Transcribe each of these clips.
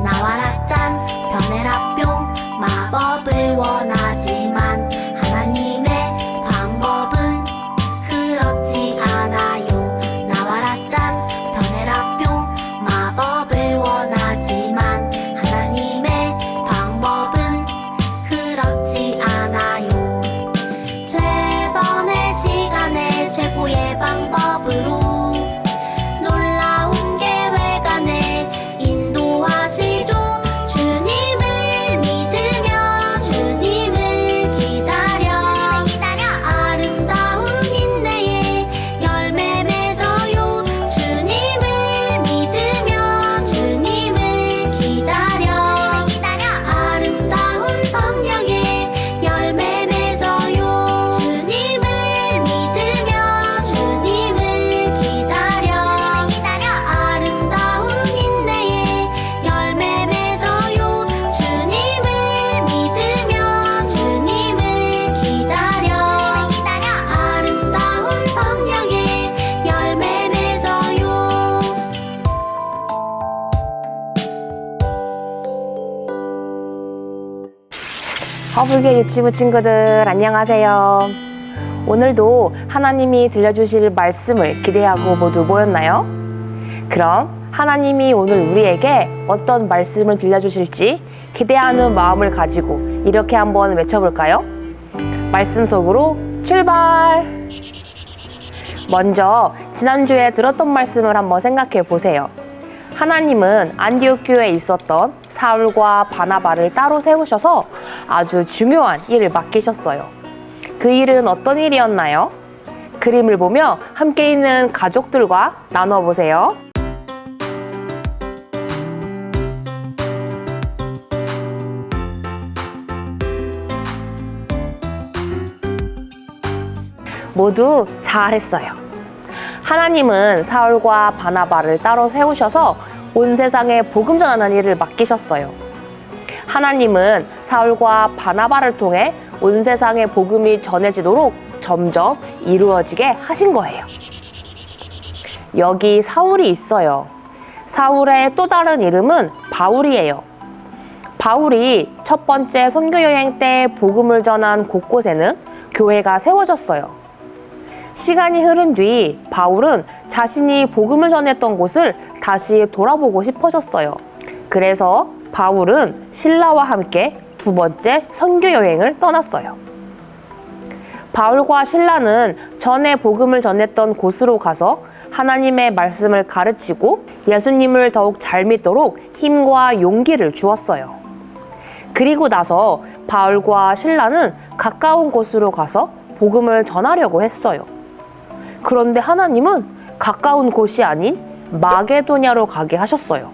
나와라 짠 변해라 뿅 마법을 원하지만 하나님의 방법은 그렇지 않아요. 나와라 짠 변해라 뿅 마법을 원하지만 하나님의 방법은 그렇지 않아요. 최선의 시간에 최고의 방법으로 놀라운 계획 안에 인도하시죠. 주님을 믿으며 주님을 기다려 아름다운 인내의 열매 맺어요. 주님을 믿으며 주님을 기다려 아름다운 성령의 열매 맺어요. 주님을 믿으며 주님을 기다려 아름다운 인내의 열매 맺어요. 주님을 믿으며 주님을 기다려 아름다운 성령의 열매 맺어요. 허블교회 유치부 친구들 안녕하세요. 오늘도 하나님이 들려주실 말씀을 기대하고 모두 모였나요? 그럼 하나님이 오늘 우리에게 어떤 말씀을 들려주실지 기대하는 마음을 가지고 이렇게 한번 외쳐볼까요? 말씀 속으로 출발! 먼저 지난주에 들었던 말씀을 한번 생각해 보세요. 하나님은 안디옥 교회에 있었던 사울과 바나바를 따로 세우셔서 아주 중요한 일을 맡기셨어요. 그 일은 어떤 일이었나요? 그림을 보며 함께 있는 가족들과 나눠보세요. 모두 잘했어요. 하나님은 사울과 바나바를 따로 세우셔서 온 세상에 복음 전하는 일을 맡기셨어요. 하나님은 사울과 바나바를 통해 온 세상에 복음이 전해지도록 점점 이루어지게 하신 거예요. 여기 사울이 있어요. 사울의 또 다른 이름은 바울이에요. 바울이 첫 번째 선교 여행 때 복음을 전한 곳곳에는 교회가 세워졌어요. 시간이 흐른 뒤 바울은 자신이 복음을 전했던 곳을 다시 돌아보고 싶어졌어요. 그래서 바울은 신라와 함께 두 번째 선교 여행을 떠났어요. 바울과 신라는 전에 복음을 전했던 곳으로 가서 하나님의 말씀을 가르치고 예수님을 더욱 잘 믿도록 힘과 용기를 주었어요. 그리고 나서 바울과 신라는 가까운 곳으로 가서 복음을 전하려고 했어요. 그런데 하나님은 가까운 곳이 아닌 마게도냐로 가게 하셨어요.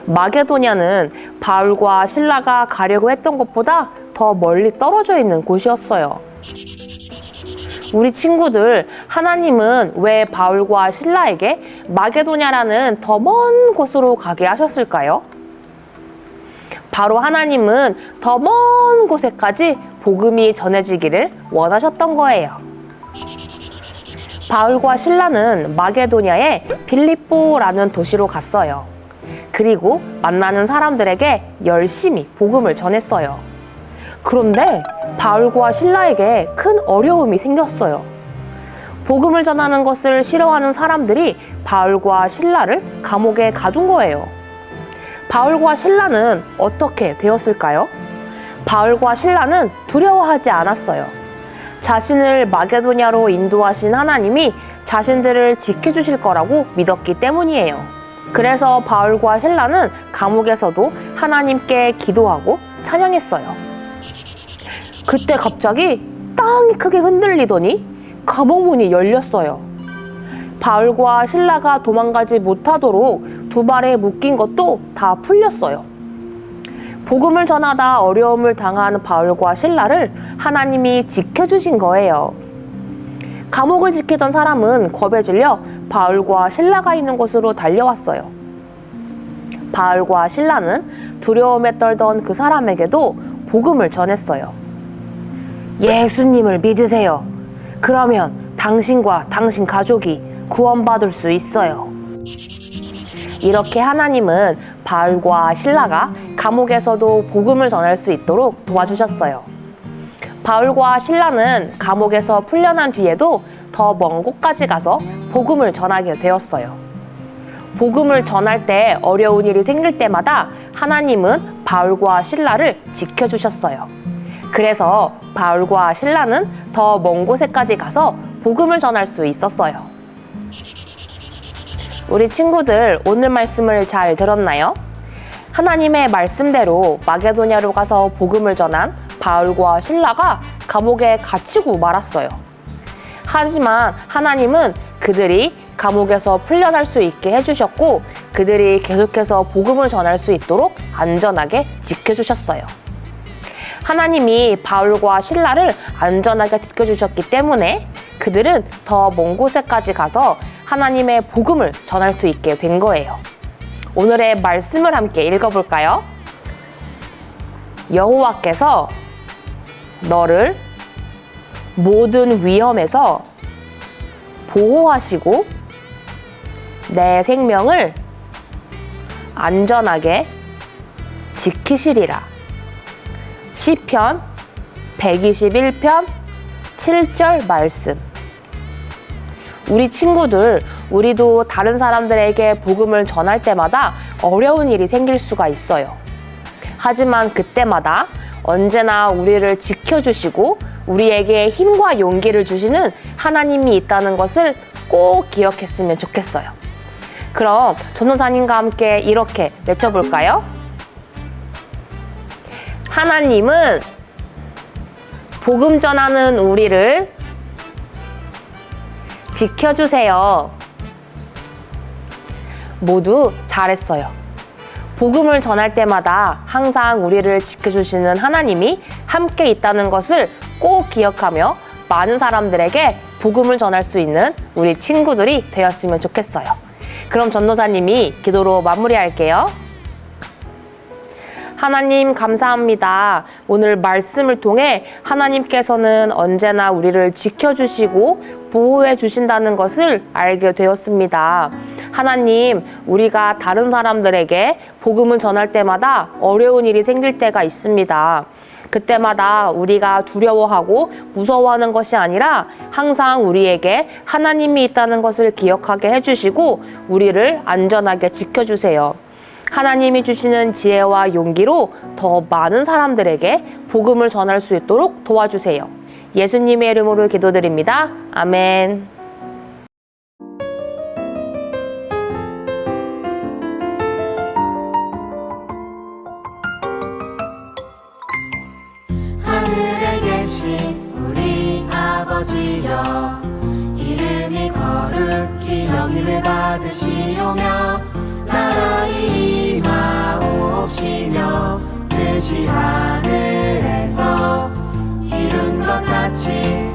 마게도냐는 바울과 신라가 가려고 했던 곳보다 더 멀리 떨어져 있는 곳이었어요. 우리 친구들, 하나님은 왜 바울과 신라에게 마게도냐라는 더 먼 곳으로 가게 하셨을까요? 바로 하나님은 더 먼 곳에까지 복음이 전해지기를 원하셨던 거예요. 바울과 신라는 마게도냐의 빌립보라는 도시로 갔어요. 그리고 만나는 사람들에게 열심히 복음을 전했어요. 그런데 바울과 신라에게 큰 어려움이 생겼어요. 복음을 전하는 것을 싫어하는 사람들이 바울과 신라를 감옥에 가둔 거예요. 바울과 신라는 어떻게 되었을까요? 바울과 신라는 두려워하지 않았어요. 자신을 마게도냐로 인도하신 하나님이 자신들을 지켜주실 거라고 믿었기 때문이에요. 그래서 바울과 신라는 감옥에서도 하나님께 기도하고 찬양했어요. 그때 갑자기 땅이 크게 흔들리더니 감옥 문이 열렸어요. 바울과 신라가 도망가지 못하도록 두 발에 묶인 것도 다 풀렸어요. 복음을 전하다 어려움을 당한 바울과 신라를 하나님이 지켜주신 거예요. 감옥을 지키던 사람은 겁에 질려 바울과 신라가 있는 곳으로 달려왔어요. 바울과 신라는 두려움에 떨던 그 사람에게도 복음을 전했어요. 예수님을 믿으세요. 그러면 당신과 당신 가족이 구원받을 수 있어요. 이렇게 하나님은 바울과 실라가 감옥에서도 복음을 전할 수 있도록 도와주셨어요. 바울과 실라는 감옥에서 풀려난 뒤에도 더 먼 곳까지 가서 복음을 전하게 되었어요. 복음을 전할 때 어려운 일이 생길 때마다 하나님은 바울과 실라를 지켜주셨어요. 그래서 바울과 실라는 더 먼 곳에까지 가서 복음을 전할 수 있었어요. 우리 친구들, 오늘 말씀을 잘 들었나요? 하나님의 말씀대로 마게도냐로 가서 복음을 전한 바울과 실라가 감옥에 갇히고 말았어요. 하지만 하나님은 그들이 감옥에서 풀려날 수 있게 해주셨고, 그들이 계속해서 복음을 전할 수 있도록 안전하게 지켜주셨어요. 하나님이 바울과 실라를 안전하게 지켜주셨기 때문에 그들은 더 먼 곳에까지 가서 하나님의 복음을 전할 수 있게 된 거예요. 오늘의 말씀을 함께 읽어볼까요? 여호와께서 너를 모든 위험에서 보호하시고 내 생명을 안전하게 지키시리라. 시편 121편 7절 말씀. 우리 친구들, 우리도 다른 사람들에게 복음을 전할 때마다 어려운 일이 생길 수가 있어요. 하지만 그때마다 언제나 우리를 지켜주시고 우리에게 힘과 용기를 주시는 하나님이 있다는 것을 꼭 기억했으면 좋겠어요. 그럼 전도사님과 함께 이렇게 외쳐볼까요? 하나님은 복음 전하는 우리를 지켜주세요. 모두 잘했어요. 복음을 전할 때마다 항상 우리를 지켜주시는 하나님이 함께 있다는 것을 꼭 기억하며 많은 사람들에게 복음을 전할 수 있는 우리 친구들이 되었으면 좋겠어요. 그럼 전도사님이 기도로 마무리할게요. 하나님 감사합니다. 오늘 말씀을 통해 하나님께서는 언제나 우리를 지켜주시고 보호해 주신다는 것을 알게 되었습니다. 하나님, 우리가 다른 사람들에게 복음을 전할 때마다 어려운 일이 생길 때가 있습니다. 그때마다 우리가 두려워하고 무서워하는 것이 아니라 항상 우리에게 하나님이 있다는 것을 기억하게 해주시고 우리를 안전하게 지켜주세요. 하나님이 주시는 지혜와 용기로 더 많은 사람들에게 복음을 전할 수 있도록 도와주세요. 예수님의 이름으로 기도드립니다. 아멘. 하늘에 계신 우리 아버지여, 이름이 거룩히 여김을 받으시오며 나라의 임하옵시며 뜻이 하늘에서 이룬 것 같이